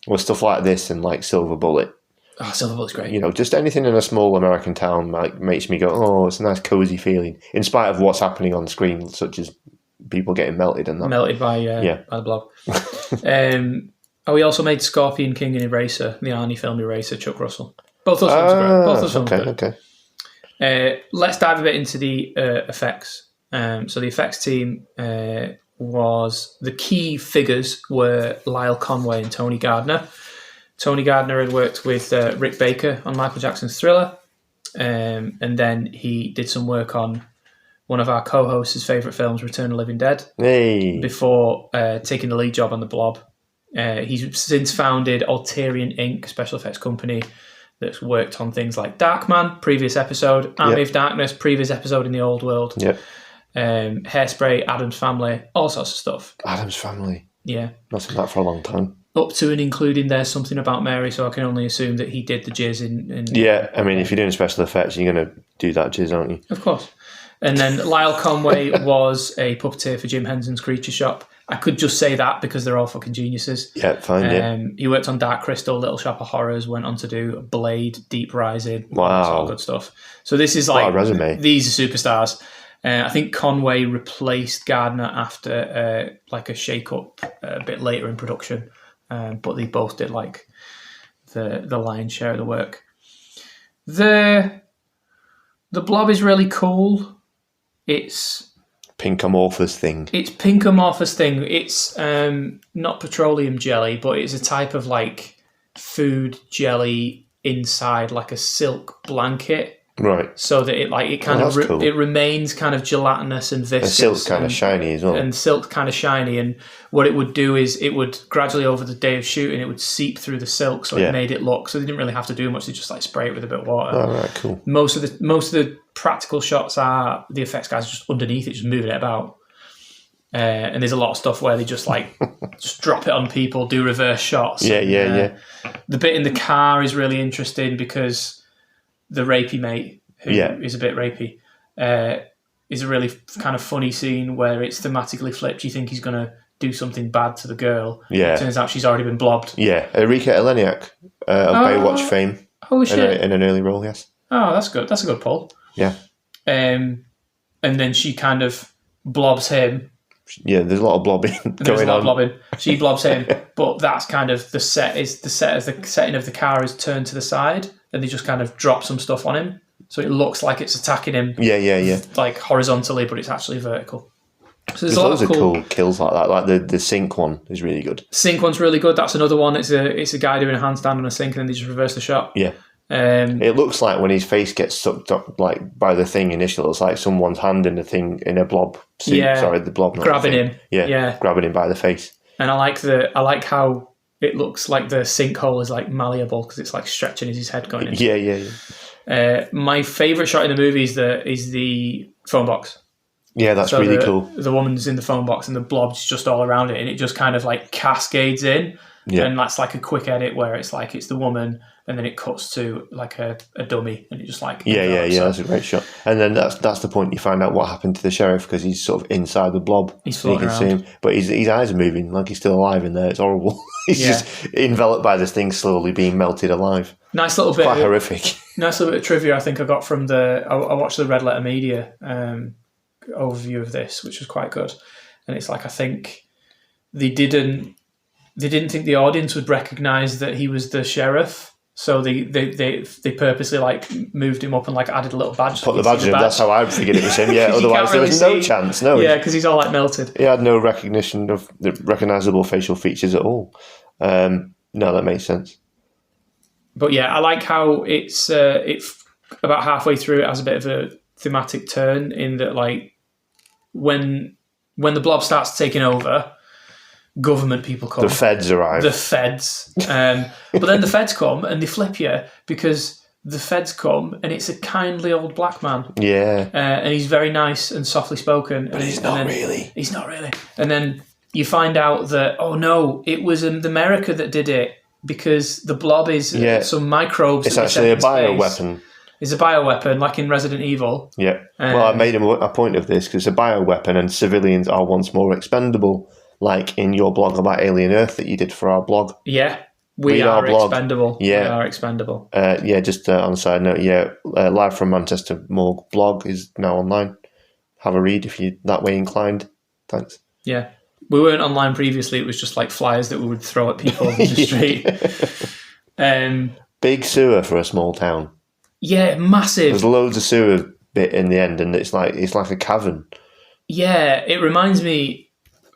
Or stuff like this and like Silver Bullet. Oh, Silver Bullet's great. You know, just anything in a small American town like makes me go, oh, it's a nice cozy feeling. In spite of what's happening on screen, such as people getting melted and that. Melted by the blob. We also made Scorpion King and Eraser, the Arnie film Eraser, Chuck Russell. Both those films are great. Both those films are good. Okay. Let's dive a bit into the effects. So the effects team was... The key figures were Lyle Conway and Tony Gardner. Tony Gardner had worked with Rick Baker on Michael Jackson's Thriller. And then he did some work on one of our co-hosts' favourite films, Return of the Living Dead, before taking the lead job on The Blob. He's since founded Alterian Inc., special effects company that's worked on things like Darkman, previous episode, Army of Darkness, previous episode in the Old World, Hairspray, Addams Family, all sorts of stuff. Addams Family? Yeah. Not seen that for a long time. Up to and including There's Something About Mary, so I can only assume that he did the jizz in... Yeah, I mean, if you're doing special effects, you're going to do that jizz, aren't you? Of course. And then Lyle Conway was a puppeteer for Jim Henson's Creature Shop. I could just say that because they're all fucking geniuses. Yeah, fine, He worked on Dark Crystal, Little Shop of Horrors, went on to do Blade, Deep Rising. Wow. All good stuff. So this is like... What a resume. These are superstars. I think Conway replaced Gardner after like a shake-up a bit later in production. But they both did like the lion's share of the work. The Blob is really cool. It's Pinkamorphous thing. It's Pinkamorphous thing. It's not petroleum jelly, but it's a type of like food jelly inside like a silk blanket. Right. So that it kind of cool. It remains kind of gelatinous and viscous. And silk kind of shiny as well. And silk kind of shiny. And what it would do is it would gradually over the day of shooting, it would seep through the silk, so it made it look. So they didn't really have to do much. They just like spray it with a bit of water. Oh, right, cool. Most of the practical shots are the effects guys just underneath it, just moving it about. And there's a lot of stuff where they just like just drop it on people, do reverse shots. Yeah. The bit in the car is really interesting because the rapey mate, who is a bit rapey, is a really kind of funny scene where it's thematically flipped. You think he's going to do something bad to the girl. Yeah. Turns out she's already been blobbed. Yeah. Rika Eleniak of Baywatch fame. Holy shit. In an early role, yes. Oh, that's good. That's a good pull. Yeah. And then she kind of blobs him. Yeah, there's a lot of blobbing going on. There's a lot of blobbing. She blobs him, but that's kind of the setting of the car is turned to the side, and they just kind of drop some stuff on him, so it looks like it's attacking him. Yeah. Like horizontally, but it's actually vertical. So there's loads of cool kills like that. Like the sink one is really good. Sink one's really good. That's another one. It's a guy doing a handstand on a sink, and then they just reverse the shot. Yeah. It looks like when his face gets sucked up like by the thing initially, it's like someone's hand in the thing in a blob suit. Yeah. Sorry, the blob. Grabbing him. Yeah, grabbing him by the face. And I like how it looks like the sinkhole is like malleable because it's like stretching as his head going in. Yeah. My favourite shot in the movie is the phone box. Yeah, that's really cool. The woman's in the phone box and the blob's just all around it, and it just kind of like cascades in. Yeah. And that's like a quick edit where it's like it's the woman, and then it cuts to like a dummy, and it just like yeah. That's a great shot. And then that's the point you find out what happened to the sheriff because he's sort of inside the blob. He's floating around. See him, but his eyes are moving like he's still alive in there. It's horrible. He's just enveloped by this thing slowly being melted alive. Nice little bit. Quite horrific. Nice little bit of trivia I think I got from I watched the Red Letter Media overview of this, which was quite good. And it's like I think they didn't think the audience would recognise that he was the sheriff, so they purposely like moved him up and like added a little badge. Put the badge in. That's how I figured it was him. Yeah, otherwise there was no chance. No. Yeah, because he's all like melted. He had no recognition of the recognisable facial features at all. No, that makes sense. But yeah, I like how it's about halfway through it has a bit of a thematic turn in that, like, when the blob starts taking over, government people come. The feds arrive. The feds. But then the feds come and they flip you because the feds come and it's a kindly old black man. Yeah. And he's very nice and softly spoken. But he's not really. He's not really. And then you find out that, oh no, it was America that did it because the blob is some microbes. It's actually a bioweapon. It's a bioweapon, like in Resident Evil. Yeah. Well, I made a point of this because it's a bioweapon and civilians are once more expendable, like in your blog about Alien Earth that you did for our blog. Yeah. We are expendable. Yeah. We are expendable. Just on a side note, Live from Manchester Morgue blog is now online. Have a read if you're that way inclined. Thanks. Yeah. We weren't online previously. It was just like flyers that we would throw at people in the street. Big sewer for a small town. Yeah, massive. There's loads of sewer bit in the end, and it's like a cavern. Yeah, it reminds me,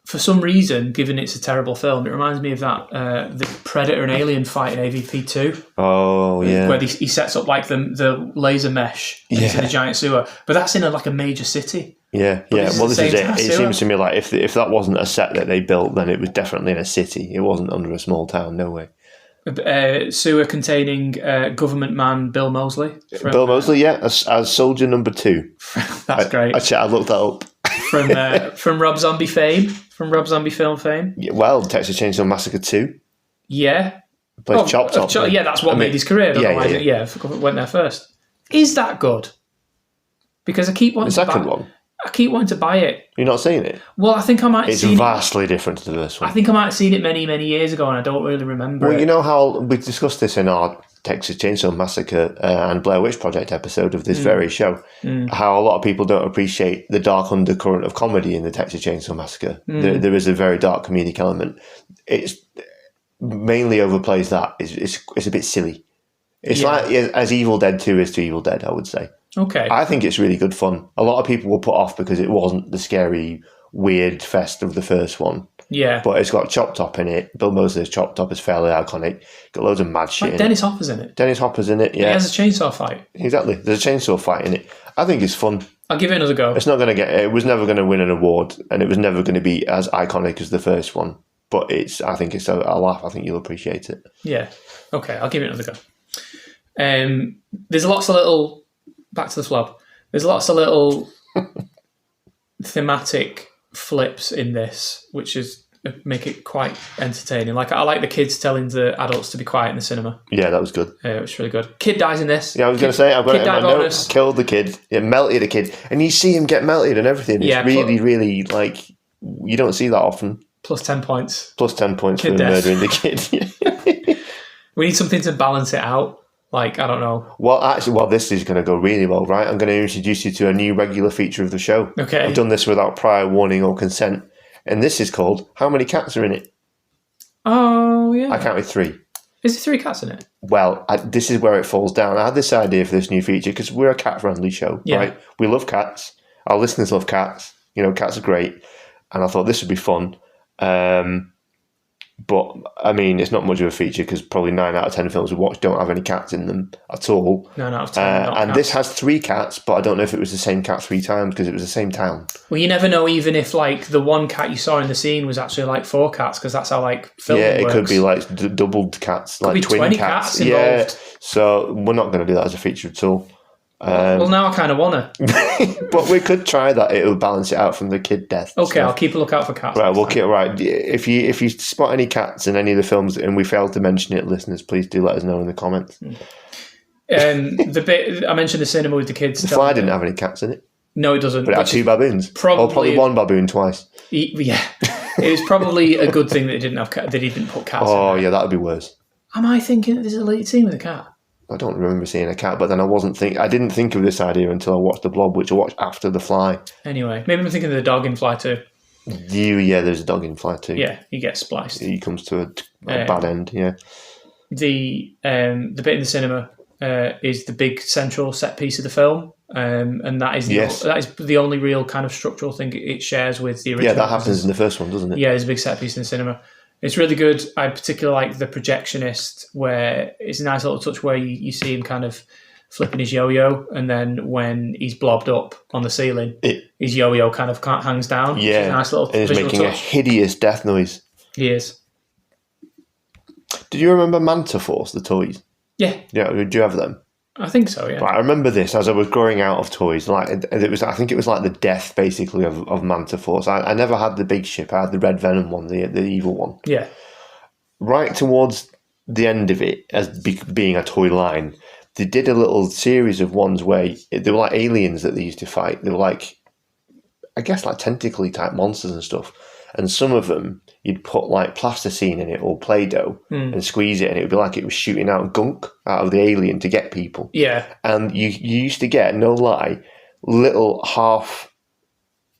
for some reason, given it's a terrible film, it reminds me of that the Predator and Alien fight in AVP 2. Oh yeah, where he sets up like the laser mesh into the giant sewer, but that's in a major city. Yeah. Well, this is it. It seems to me like if that wasn't a set that they built, then it was definitely in a city. It wasn't under a small town. No way. Sewer containing government man Bill Moseley. Bill Moseley, as soldier number 2. That's great. Actually, I looked that up. From Rob Zombie fame, from Rob Zombie film fame. Yeah, well, Texas Chainsaw Massacre 2. Yeah. Plays Chop Top. That's what made his career. Went there first. Is that good? Because I keep wanting the second one. I keep wanting to buy it. You're not seeing it? Well, I think I might have seen it. It's vastly different to this one. I think I might have seen it many, many years ago and I don't really remember Well, you know how we discussed this in our Texas Chainsaw Massacre and Blair Witch Project episode of this very show, how a lot of people don't appreciate the dark undercurrent of comedy in the Texas Chainsaw Massacre. There is a very dark comedic element. It's mainly overplays that. It's a bit silly. It's like as Evil Dead 2 is to Evil Dead, I would say. Okay. I think it's really good fun. A lot of people were put off because it wasn't the scary, weird fest of the first one. Yeah. But it's got Chop Top in it. Bill Moseley's Chop Top is fairly iconic. Got loads of mad shit in Dennis Hopper's in it. Dennis Hopper's in it, yeah. He has a chainsaw fight. Exactly. There's a chainsaw fight in it. I think it's fun. I'll give it another go. It's not going to it was never going to win an award, and it was never going to be as iconic as the first one. But I think it's a laugh. I think you'll appreciate it. Yeah. Okay, I'll give it another go. There's lots of little... Back to the flop. There's lots of little thematic flips in this, which make it quite entertaining. Like I like the kids telling the adults to be quiet in the cinema. Yeah, that was good. It was really good. Kid dies in this. Yeah, I was going to say, I've got it in my notes. Killed the kid. It melted a kid. And you see him get melted and everything. It's really, like, you don't see that often. Plus 10 points. Plus 10 points for murdering the kid. We need something to balance it out. Like, I don't know. Well, this is going to go really well, right? I'm going to introduce you to a new regular feature of the show. Okay. I've done this without prior warning or consent. And this is called How Many Cats Are in It? Oh, yeah. I counted 3. Is there 3 cats in it? Well, this is where it falls down. I had this idea for this new feature because we're a cat-friendly show, right? We love cats. Our listeners love cats. You know, cats are great. And I thought this would be fun. But, I mean, it's not much of a feature because probably 9 out of 10 films we watch don't have any cats in them at all. 9 out of 10 and cats. This has 3 cats, but I don't know if it was the same cat 3 times because it was the same town. Well, you never know even if, like, the one cat you saw in the scene was actually, like, 4 cats because that's how, like, filming works. Yeah, it could be, like, doubled cats, like twin 20 cats. Involved. So we're not going to do that as a feature at all. Well, now I kind of want to. But we could try that. It would balance it out from the kid death. Okay, I'll keep a lookout for cats. Right, if you spot any cats in any of the films and we failed to mention it, listeners, please do let us know in the comments. The bit I mentioned the cinema with the kids. The Fly didn't have any cats in it. No, it doesn't. But it had 2 baboons. Probably 1 baboon twice. Yeah, it was probably a good thing that they didn't put cats. Oh, yeah, that would be worse. Am I thinking there's a lead scene with a cat? I don't remember seeing a cat, but then I didn't think of this idea until I watched The Blob, which I watched after The Fly. Anyway, maybe I'm thinking of the dog in Fly too. There's a dog in Fly too. Yeah, he gets spliced. He comes to a bad end, yeah. The bit in the cinema is the big central set piece of the film, and that is the only real kind of structural thing it shares with the original. Yeah, that happens in the first one, doesn't it? Yeah, there's a big set piece in the cinema. It's really good. I particularly like the projectionist, where it's a nice little touch where you see him kind of flipping his yo-yo, and then when he's blobbed up on the ceiling, his yo-yo kind of hangs down. Yeah, which is a nice little and he's making touch. a hideous death noise. He is. Did you remember Manta Force, the toys? Yeah. Yeah, do you have them? I think so, yeah. Right, I remember this as I was growing out of toys. Like I think it was like the death, basically, of Manta Force. I never had the big ship. I had the Red Venom one, the evil one. Yeah. Right towards the end of it, as being a toy line, they did a little series of ones where they were like aliens that they used to fight. They were like, I guess, like tentacly type monsters and stuff. And some of them, you'd put like plasticine in it or Play-Doh and squeeze it, and it would be like it was shooting out gunk out of the alien to get people. Yeah. And you used to get, no lie, little half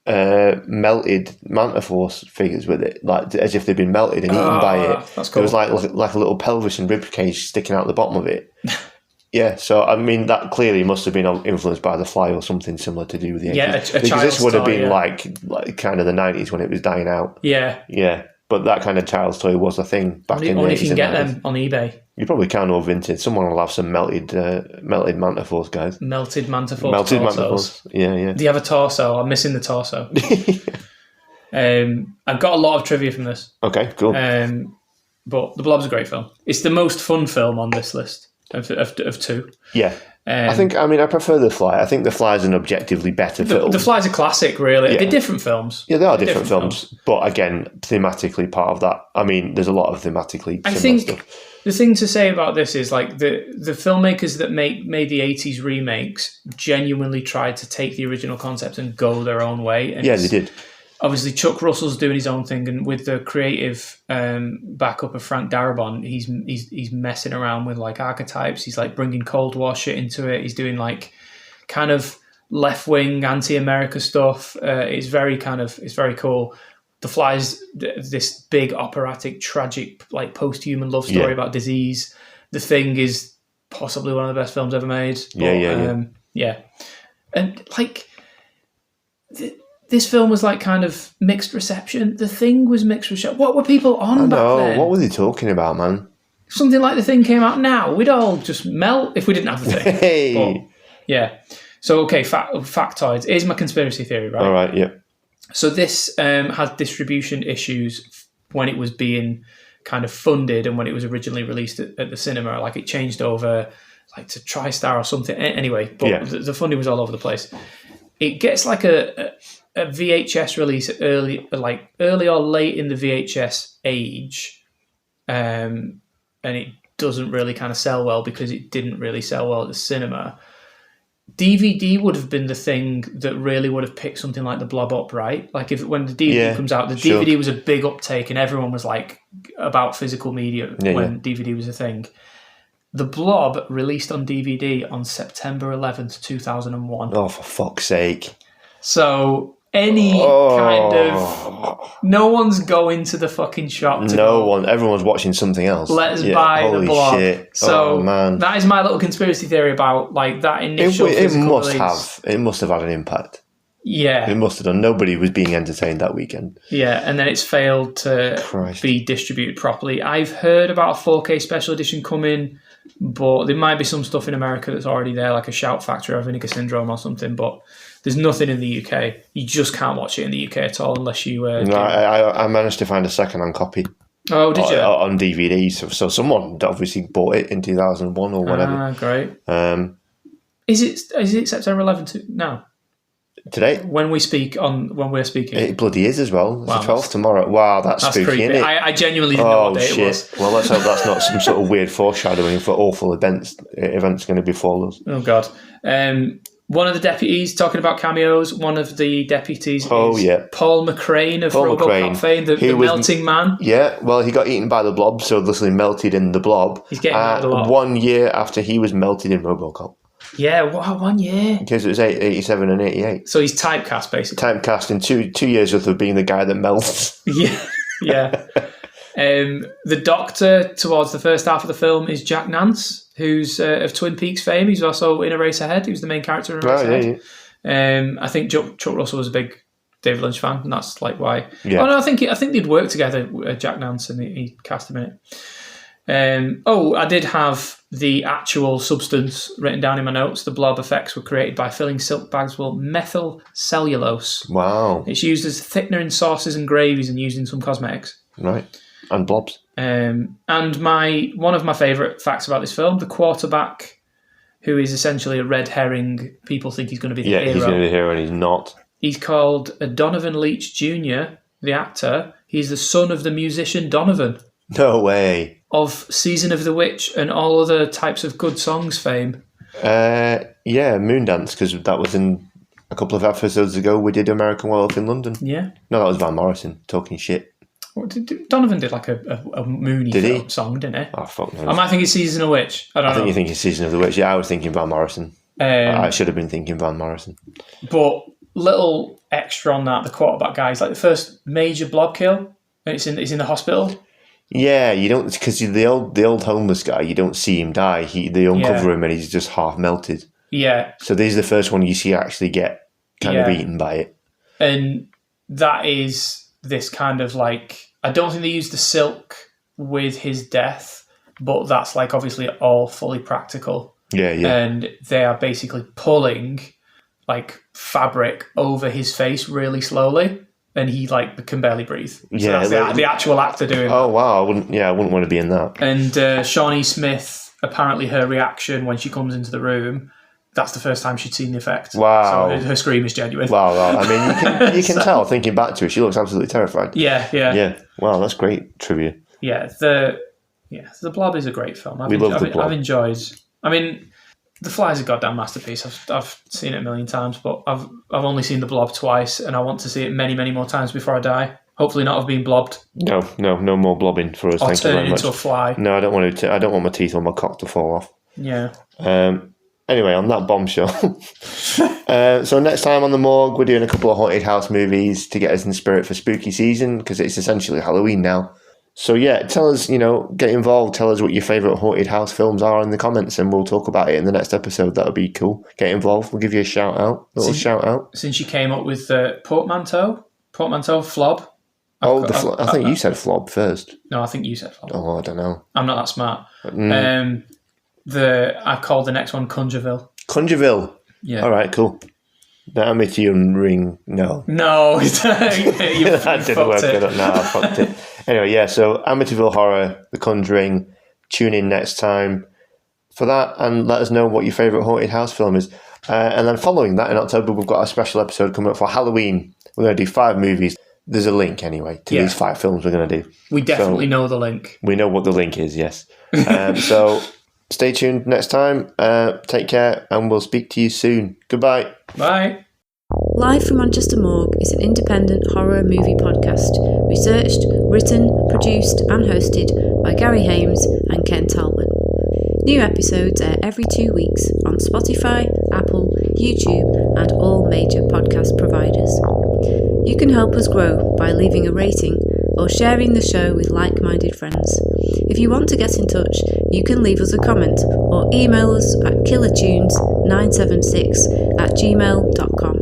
melted Manta Force figures with it, like as if they'd been melted and eaten by it. That's cool. There was like a little pelvis and rib cage sticking out the bottom of it. Yeah, so I mean that clearly must have been influenced by The Fly or something similar to do with the 80s. Yeah, because this would have been yeah. like kind of the 90s when it was dying out. Yeah. Yeah, but that kind of child's toy was a thing back in the 80s. Only if you can get 90s. them on eBay. You probably can or vintage. Someone will have some melted Manta Force, guys. Melted Manta Force. Melted torsos. Manta Force. Yeah. Do you have a torso? I'm missing the torso. I've got a lot of trivia from this. Okay, cool. But The Blob's a great film. It's the most fun film on this list of two. Yeah. I prefer The Fly. I think The Fly is an objectively better film. The Fly's a classic, really. Yeah. They're different films. Yeah, they are different films. But again, thematically part of that. I mean, there's a lot of thematically I similar think stuff. the thing to say about this is like the filmmakers that made the 80s remakes genuinely tried to take the original concept and go their own way. And Yeah, they did. Obviously, Chuck Russell's doing his own thing, and with the creative backup of Frank Darabont, he's messing around with like archetypes. He's like bringing Cold War shit into it. He's doing like kind of left wing anti-America stuff. It's very cool. The Fly's this big operatic, tragic, like post-human love story about disease. The Thing is possibly one of the best films ever made. Yeah, and like. This film was like kind of mixed reception. The Thing was mixed reception. What were people on back then? What were they talking about, man? Something like The Thing came out now, we'd all just melt if we didn't have The Thing. Hey. But, yeah. So, okay, factoids. Here's my conspiracy theory, right? All right, yeah. So this had distribution issues when it was being kind of funded and when it was originally released at the cinema. Like it changed over like to TriStar or something. Anyway, but the funding was all over the place. It gets like a VHS release early or late in the VHS age, and it doesn't really kind of sell well because it didn't really sell well at the cinema. DVD would have been the thing that really would have picked something like The Blob up, right? Like when the DVD comes out, the DVD was a big uptake and everyone was like about physical media when DVD was a thing. The Blob released on DVD on September 11th, 2001. Oh, for fuck's sake. So any kind of... No one's going to the fucking shop to everyone's watching something else. Let's buy The Blob. Shit. So man. That is my little conspiracy theory about like that initial physical release. It must have had an impact. Yeah. It must have done. Nobody was being entertained that weekend. Yeah, and then it's failed to be distributed properly. I've heard about a 4K special edition coming, but there might be some stuff in America that's already there, like a Shout Factory or Vinegar Syndrome or something, but there's nothing in the UK. You just can't watch it in the UK at all unless you... I managed to find a second-hand copy. Oh, did you? On DVD. So someone obviously bought it in 2001 or whatever. Ah, great. Is it September 11th now? Today? When we're speaking. It bloody is as well. It's the 12th tomorrow. Wow, that's spooky, creepy. isn't it? I genuinely didn't know what day it was. Well, let's hope that's not some sort of weird foreshadowing for awful events going to befall us. Oh, God. One of the deputies, talking about cameos, one of the deputies is Paul McCrane of RoboCop fame, the melting man. Yeah, well, he got eaten by the Blob, so literally melted in the Blob. He's getting out of the lot. 1 year after he was melted in RoboCop. Yeah, what, 1 year? Because it was 87 and 88. So he's typecast, basically. Typecast in 2 years worth of being the guy that melts. Yeah. The Doctor, towards the first half of the film, is Jack Nance, who's of Twin Peaks fame. He's also in A Race Ahead. He was the main character in A Race Ahead. Yeah. I think Chuck Russell was a big David Lynch fan, and that's like why. Yeah. Oh no, I think they'd worked together. Jack Nance, and he cast him in it. I did have the actual substance written down in my notes. The blob effects were created by filling silk bags with methyl cellulose. Wow. It's used as thickener in sauces and gravies and used in some cosmetics. Right. And blobs. And one of my favourite facts about this film, the quarterback, who is essentially a red herring, people think he's going to be the hero. Yeah, he's going to be the hero and he's not. He's called Donovan Leitch Jr., the actor. He's the son of the musician Donovan. No way. Of Season of the Witch and all other types of good songs fame. Yeah, Moondance, because that was in a couple of episodes ago. We did American Werewolf in London. Yeah. No, that was Van Morrison talking shit. Donovan did like a Mooney song, didn't he? Oh, fuck no. Am I thinking Season of the Witch? I think you're thinking Season of the Witch. Yeah, I was thinking Van Morrison. I should have been thinking Van Morrison. But little extra on that, the quarterback guy is like the first major blob kill, and it's in the hospital. Yeah, you don't, because the old homeless guy, you don't see him die. They uncover him and he's just half melted. Yeah. So this is the first one you see actually get kind of eaten by it. And that is this kind of like, I don't think they used the silk with his death, but that's like obviously all fully practical. Yeah. And they are basically pulling like fabric over his face really slowly, and he like can barely breathe. So that's the actual actor doing that. Oh wow, I wouldn't want to be in that. And Shawnee Smith, apparently her reaction when she comes into the room, that's the first time she'd seen the effect. Wow. So her scream is genuine. Wow. I mean, you can tell, thinking back to it, she looks absolutely terrified. Yeah. Wow, that's great trivia. Yeah, the Blob is a great film. I've enjoyed. I mean, The Fly is a goddamn masterpiece. I've seen it a million times, but I've only seen The Blob twice, and I want to see it many, many more times before I die. Hopefully not have been blobbed. No more blobbing for us. Or thank you very much. Into a fly. No, I don't want to. I don't want my teeth or my cock to fall off. Yeah. Anyway, on that bombshell. So next time on the Morgue, we're doing a couple of haunted house movies to get us in the spirit for spooky season, because it's essentially Halloween now. So yeah, tell us, get involved. Tell us what your favourite haunted house films are in the comments, and we'll talk about it in the next episode. That would be cool. Get involved. We'll give you a shout out. Shout out. Since you came up with portmanteau flob. I think you said flob first. No, I think you said flob. Oh, I don't know. I'm not that smart. I called the next one Conjureville. Conjureville. Yeah. All right, cool. The Amityville Ring. No. You that didn't work. I fucked it. Anyway, yeah. So Amityville Horror, The Conjuring. Tune in next time for that, and let us know what your favourite haunted house film is. And then following that, in October, we've got a special episode coming up for Halloween. We're going to do 5 movies. There's a link anyway to these 5 films we're going to do. We definitely know the link. We know what the link is. Yes. So stay tuned next time. Take care, and we'll speak to you soon. Goodbye. Bye. Live from Manchester Morgue is an independent horror movie podcast, researched, written, produced and hosted by Gary Hames and Ken Talbot. New episodes air every 2 weeks on Spotify, Apple, YouTube and all major podcast providers. You can help us grow by leaving a rating or sharing the show with like-minded friends. If you want to get in touch, you can leave us a comment or email us at killertunes976@gmail.com.